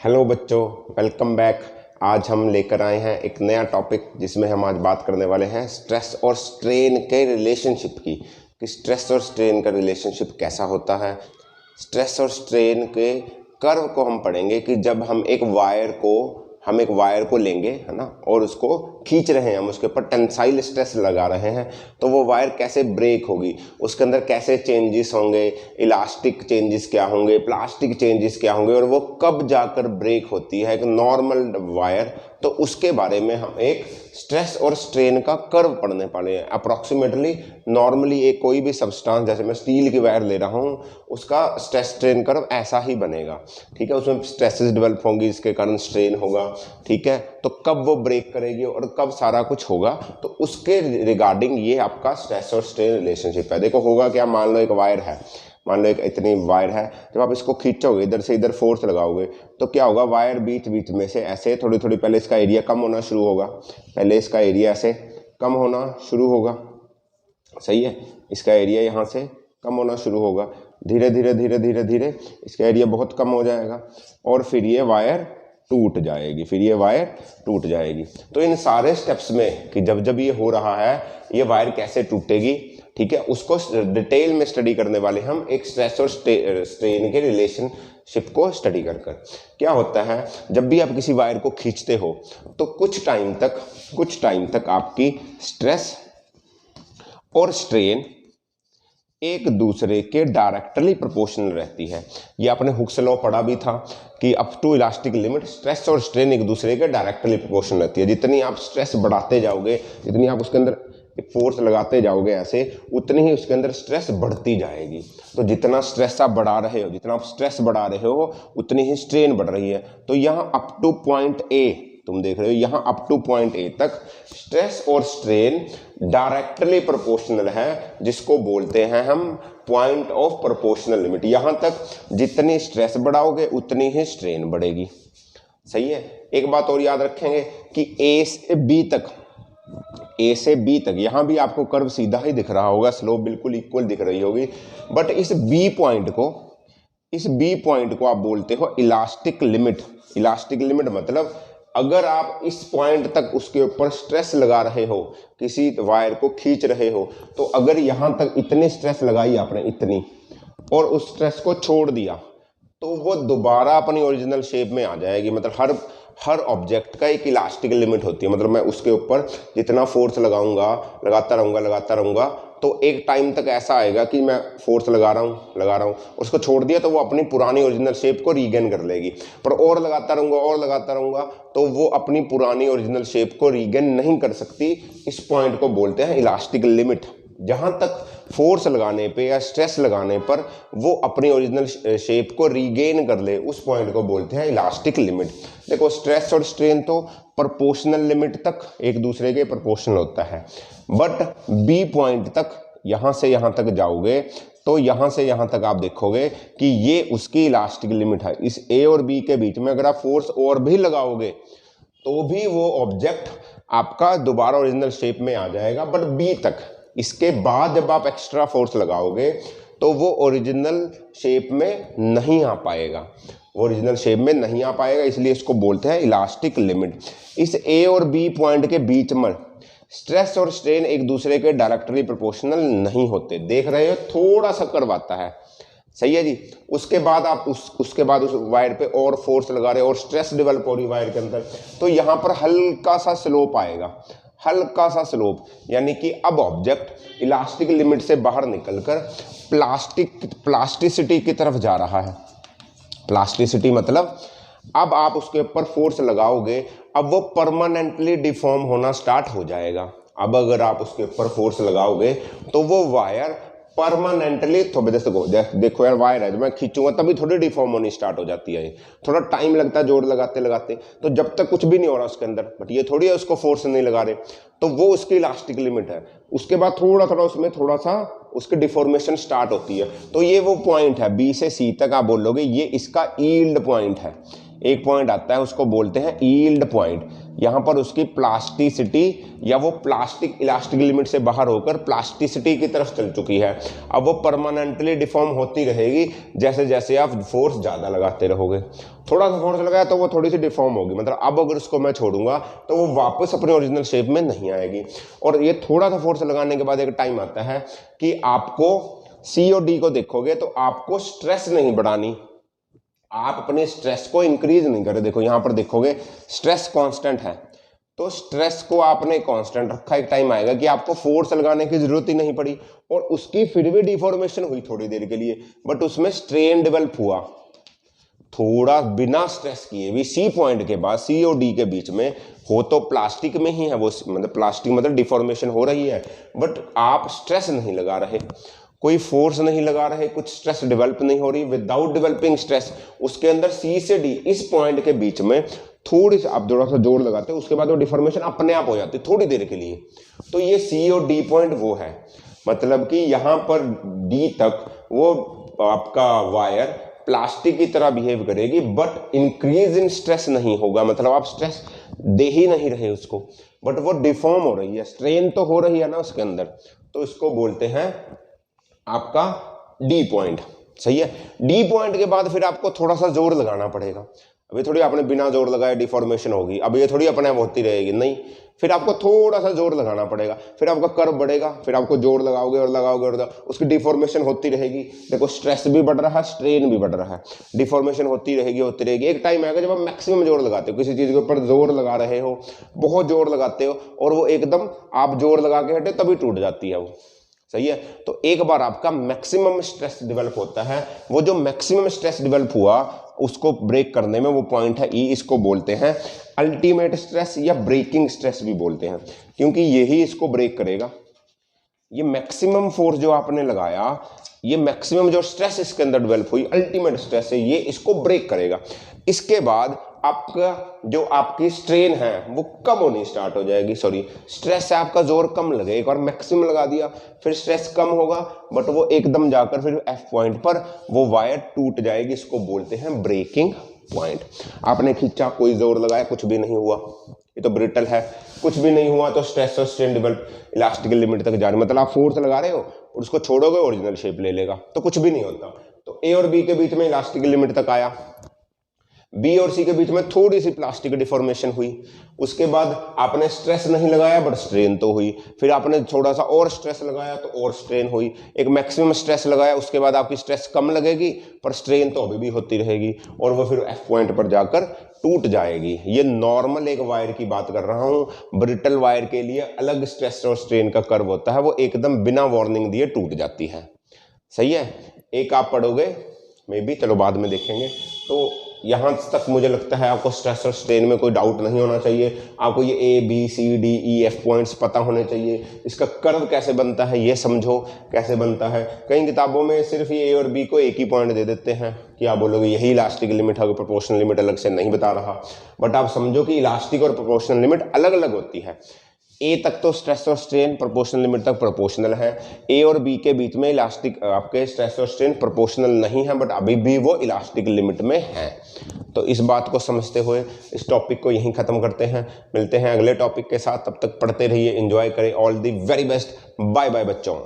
Hello बच्चों, welcome back. आज हम लेकर आए हैं एक नया टॉपिक जिसमें हम आज बात करने वाले हैं स्ट्रेस और स्ट्रेन के रिलेशनशिप की कि स्ट्रेस और स्ट्रेन का रिलेशनशिप कैसा होता है। स्ट्रेस और स्ट्रेन के कर्व को हम पढ़ेंगे कि जब हम एक वायर को लेंगे, है ना, और उसको खींच रहे हैं, हम उसके ऊपर टेंसाइल स्ट्रेस लगा रहे हैं, तो वो वायर कैसे ब्रेक होगी, उसके अंदर कैसे चेंजेस होंगे, इलास्टिक चेंजेस क्या होंगे, प्लास्टिक चेंजेस क्या होंगे, और वो कब जाकर ब्रेक होती है एक नॉर्मल वायर। तो उसके बारे में हम एक स्ट्रेस और स्ट्रेन का कर्व पढ़ने वाले हैं। अप्रॉक्सीमेटली नॉर्मली एक कोई भी सब्सटेंस, जैसे मैं स्टील की वायर ले रहा हूँ, उसका स्ट्रेस स्ट्रेन कर्व ऐसा ही बनेगा। ठीक है, उसमें स्ट्रेसेस डेवलप होंगी, इसके कारण स्ट्रेन होगा। ठीक है, तो कब वो ब्रेक करेगी और कब सारा कुछ होगा, तो उसके रिगार्डिंग ये आपका स्ट्रेस और स्ट्रेन रिलेशनशिप है। देखो होगा क्या, मान लो एक वायर है, मान लो एक इतनी वायर है, जब आप इसको खींचोगे, इधर से इधर फोर्स लगाओगे, तो क्या होगा, वायर बीच बीच में से ऐसे थोड़ी थोड़ी पहले इसका एरिया कम होना शुरू होगा, पहले इसका एरिया ऐसे कम होना शुरू होगा। सही है, इसका एरिया यहाँ से कम होना शुरू होगा, धीरे धीरे धीरे धीरे धीरे इसका एरिया बहुत कम हो जाएगा और फिर ये वायर टूट जाएगी। तो इन सारे स्टेप्स में कि जब जब ये हो रहा है, ये वायर कैसे टूटेगी, ठीक है, उसको डिटेल में स्टडी करने वाले हम एक स्ट्रेस और स्ट्रेन के रिलेशनशिप को स्टडी कर क्या होता है। जब भी आप किसी वायर को खींचते हो तो कुछ टाइम तक आपकी स्ट्रेस और स्ट्रेन एक दूसरे के डायरेक्टली प्रोपोर्शनल रहती है। ये आपने हुक्स लॉ पढ़ा भी था कि up to elastic limit stress और स्ट्रेन एक दूसरे के डायरेक्टली प्रोपोर्शनल रहती है। जितनी आप स्ट्रेस बढ़ाते जाओगे, जितनी आप उसके अंदर फोर्स लगाते जाओगे ऐसे, उतनी ही उसके अंदर स्ट्रेस बढ़ती जाएगी। तो जितना स्ट्रेस आप बढ़ा रहे हो, उतनी ही स्ट्रेन बढ़ रही है। तो यहाँ अप टू पॉइंट ए तुम देख रहे हो, यहाँ अप टू पॉइंट ए तक स्ट्रेस और स्ट्रेन डायरेक्टली प्रोपोर्शनल है, जिसको बोलते हैं हम पॉइंट ऑफ प्रोपोर्शनल लिमिट। यहाँ तक जितनी स्ट्रेस बढ़ाओगे उतनी ही स्ट्रेन बढ़ेगी। सही है। एक बात और याद रखेंगे कि ए से बी तक यहाँ भी आपको कर्व सीधा ही दिख रहा होगा, स्लोप बिल्कुल इक्वल दिख रही होगी, बट इस बी पॉइंट को आप बोलते हो इलास्टिक लिमिट मतलब अगर आप इस पॉइंट तक उसके ऊपर स्ट्रेस लगा रहे हो, किसी वायर को खींच रहे हो, तो अगर यहाँ तक इतनी स्ट्रेस लगाई आपने, इतनी, और उस स्ट्रेस को छोड़ दिया, तो वो दोबारा अपनी ओरिजिनल शेप में आ जाएगी। मतलब हर ऑब्जेक्ट का एक इलास्टिक लिमिट होती है। मतलब मैं उसके ऊपर जितना फोर्स लगाता रहूँगा, तो एक टाइम तक ऐसा आएगा कि मैं फोर्स लगा रहा हूँ, उसको छोड़ दिया तो वो अपनी पुरानी ओरिजिनल शेप को रीगेन कर लेगी। पर और लगाता रहूँगा तो वो अपनी पुरानी ओरिजिनल शेप को रीगेन नहीं कर सकती। इस पॉइंट को बोलते हैं इलास्टिक लिमिट। जहाँ तक फोर्स लगाने पे या स्ट्रेस लगाने पर वो अपनी ओरिजिनल शेप को रीगेन कर ले, उस पॉइंट को बोलते हैं इलास्टिक लिमिट। देखो स्ट्रेस और स्ट्रेन तो प्रोपोर्शनल लिमिट तक एक दूसरे के प्रोपोर्शनल होता है, बट बी पॉइंट तक, यहाँ से यहाँ तक जाओगे तो यहाँ से यहाँ तक आप देखोगे कि ये उसकी इलास्टिक लिमिट है। इस ए और बी के बीच में अगर आप फोर्स और भी लगाओगे तो भी वो ऑब्जेक्ट आपका दोबारा ओरिजिनल शेप में आ जाएगा, बट बी तक। इसके बाद जब आप एक्स्ट्रा फोर्स लगाओगे तो वो ओरिजिनल शेप में नहीं आ पाएगा, इसलिए इसको बोलते हैं इलास्टिक लिमिट। इस ए और बी पॉइंट के बीच में स्ट्रेस और स्ट्रेन एक दूसरे के डायरेक्टली प्रोपोर्शनल नहीं होते। देख रहे हो, थोड़ा सा कर्व आता है। सही है जी। उसके बाद आप उसके बाद उस वायर पे और फोर्स लगा रहे हो और स्ट्रेस डेवलप हो रही वायर के अंदर, तो यहाँ पर हल्का सा स्लोप आएगा, यानी कि अब ऑब्जेक्ट इलास्टिक लिमिट से बाहर निकलकर प्लास्टिसिटी की तरफ जा रहा है। प्लास्टिसिटी मतलब अब आप उसके ऊपर फोर्स लगाओगे, अब वो परमानेंटली डिफॉर्म होना स्टार्ट हो जाएगा। अब अगर आप उसके ऊपर फोर्स लगाओगे तो वो वायर परमानेंटली, देखो यार, वायर है, जब मैं खींचूंगा तभी थोड़ी डिफॉर्म होनी स्टार्ट हो जाती है। थोड़ा टाइम लगता है जोड़ लगाते, तो जब तक कुछ भी नहीं हो रहा उसके अंदर, बट ये थोड़ी है उसको फोर्स नहीं लगा रहे, तो वो उसकी इलास्टिक लिमिट है। उसके बाद थोड़ा सा उसकी डिफॉर्मेशन स्टार्ट होती है। तो ये वो पॉइंट है, बी से सी तक आप बोलोगे ये इसका यील्ड पॉइंट है। एक पॉइंट आता है, उसको बोलते हैं यील्ड पॉइंट। यहाँ पर उसकी प्लास्टिसिटी या वो प्लास्टिक इलास्टिक लिमिट से बाहर होकर प्लास्टिसिटी की तरफ चल चुकी है। अब वो परमानेंटली डिफॉर्म होती रहेगी जैसे जैसे आप फोर्स ज़्यादा लगाते रहोगे। थोड़ा सा फोर्स लगाया तो वो थोड़ी सी डिफॉर्म होगी, मतलब अब अगर उसको मैं छोड़ूंगा तो वो वापस अपने ओरिजिनल शेप में नहीं आएगी। और ये थोड़ा सा फोर्स लगाने के बाद एक टाइम आता है कि आपको सी और डी को देखोगे तो आपको स्ट्रेस नहीं बढ़ानी, आप अपने स्ट्रेस को इंक्रीज नहीं करें। देखो यहां पर देखोगे स्ट्रेस कांस्टेंट है, तो स्ट्रेस को आपने कांस्टेंट रखा। एक टाइम आएगा कि आपको फोर्स लगाने की जरूरत ही नहीं पड़ी और उसकी फिर भी डिफॉर्मेशन हुई थोड़ी देर के लिए, बट उसमें स्ट्रेन डेवलप हुआ थोड़ा बिना स्ट्रेस किए भी। सी पॉइंट के बाद सी और डी के बीच में हो तो प्लास्टिक में ही है वो, मतलब प्लास्टिक मतलब डिफॉर्मेशन हो रही है, बट आप स्ट्रेस नहीं लगा रहे, कोई फोर्स नहीं लगा रहे, कुछ स्ट्रेस डेवलप नहीं हो रही। विदाउट डेवलपिंग स्ट्रेस उसके अंदर सी से डी इस पॉइंट के बीच में थोड़ी सी आप थोड़ा सा जोर लगाते हो, उसके बाद वो डिफॉर्मेशन अपने आप हो जाती है थोड़ी देर के लिए। तो ये सी और डी पॉइंट वो है, मतलब कि यहाँ पर डी तक वो आपका वायर प्लास्टिक की तरह बिहेव करेगी, बट इंक्रीज इन स्ट्रेस नहीं होगा, मतलब आप स्ट्रेस दे ही नहीं रहे उसको, बट वो डिफॉर्म हो रही है, स्ट्रेन तो हो रही है ना उसके अंदर, तो इसको बोलते हैं आपका डी पॉइंट। सही है। डी पॉइंट के बाद फिर आपको थोड़ा सा जोर लगाना पड़ेगा। अभी थोड़ी आपने बिना जोर लगाए डिफॉर्मेशन होगी, अब ये थोड़ी अपने आप होती रहेगी, नहीं, फिर आपको थोड़ा सा जोर लगाना पड़ेगा, फिर आपका कर्व बढ़ेगा, फिर आपको जोर लगाओगे और लगाओगे और उसकी डिफॉर्मेशन होती रहेगी। देखो स्ट्रेस भी बढ़ रहा है, स्ट्रेन भी बढ़ रहा है, डिफॉर्मेशन होती रहेगी। एक टाइम आएगा जब आप मैक्सिमम जोर लगाते हो, किसी चीज़ के ऊपर जोर लगा रहे हो, बहुत जोर लगाते हो और वो एकदम आप जोर लगा के हटे तभी टूट जाती है वो। सही है। तो एक बार आपका मैक्सिमम स्ट्रेस डेवलप होता है, वो जो मैक्सिमम स्ट्रेस डेवलप हुआ उसको ब्रेक करने में वो पॉइंट है ई, इसको बोलते हैं अल्टीमेट स्ट्रेस या ब्रेकिंग स्ट्रेस भी बोलते हैं, क्योंकि यही इसको ब्रेक करेगा। ये मैक्सिमम फोर्स जो आपने लगाया, ये मैक्सिमम जो स्ट्रेस इसके अंदर डेवलप हुई, अल्टीमेट स्ट्रेस है, ये इसको ब्रेक करेगा। इसके बाद आपका जो आपकी स्ट्रेन है वो कम होनी स्टार्ट हो जाएगी, सॉरी स्ट्रेस है, आपका जोर कम लगे। एक बार मैक्सिमम लगा दिया फिर स्ट्रेस कम होगा, बट वो एकदम जाकर फिर एफ पॉइंट पर वो वायर टूट जाएगी, इसको बोलते हैं ब्रेकिंग पॉइंट। आपने खींचा, कोई जोर लगाया, कुछ भी नहीं हुआ, ये तो ब्रिटल है, कुछ भी नहीं हुआ, तो स्ट्रेस और स्ट्रेन डेवलप इलास्टिक लिमिट तक जा रही, मतलब आप फोर्स लगा रहे हो और उसको छोड़ोगे ओरिजिनल शेप ले लेगा, तो कुछ भी नहीं होता। तो ए और बी के बीच में इलास्टिक लिमिट तक आया, बी और सी के बीच में थोड़ी सी प्लास्टिक डिफॉर्मेशन हुई, उसके बाद आपने स्ट्रेस नहीं लगाया बट स्ट्रेन तो हुई, फिर आपने थोड़ा सा और स्ट्रेस लगाया तो और स्ट्रेन हुई, एक मैक्सिमम स्ट्रेस लगाया, उसके बाद आपकी स्ट्रेस कम लगेगी पर स्ट्रेन तो अभी भी होती रहेगी और वो फिर एफ पॉइंट पर जाकर टूट जाएगी। ये नॉर्मल एक वायर की बात कर रहा हूँ, ब्रिटल वायर के लिए अलग स्ट्रेस और स्ट्रेन का कर्व होता है, वो एकदम बिना वार्निंग दिए टूट जाती है। सही है। एक आप पढ़ोगे मे बी, चलो बाद में देखेंगे। तो यहाँ तक मुझे लगता है आपको स्ट्रेस और स्ट्रेन में कोई डाउट नहीं होना चाहिए। आपको ये A B C D E F points पता होने चाहिए, इसका कर्व कैसे बनता है ये समझो कैसे बनता है। कई किताबों में सिर्फ ये ए और बी को एक ही पॉइंट दे देते हैं कि आप बोलोगे यही इलास्टिक लिमिट है, प्रोपोर्शनल लिमिट अलग से नहीं बता रहा, बट आप समझो कि इलास्टिक और प्रोपोर्शनल लिमिट अलग अलग होती है। ए तक तो स्ट्रेस और स्ट्रेन प्रोपोर्शनल लिमिट तक प्रोपोर्शनल है, ए और बी के बीच में इलास्टिक आपके स्ट्रेस और स्ट्रेन प्रोपोर्शनल नहीं है, बट अभी भी वो इलास्टिक लिमिट में है। तो इस बात को समझते हुए इस टॉपिक को यहीं ख़त्म करते हैं, मिलते हैं अगले टॉपिक के साथ। तब तक पढ़ते रहिए, एंजॉय करें। All the very best, bye bye बच्चों।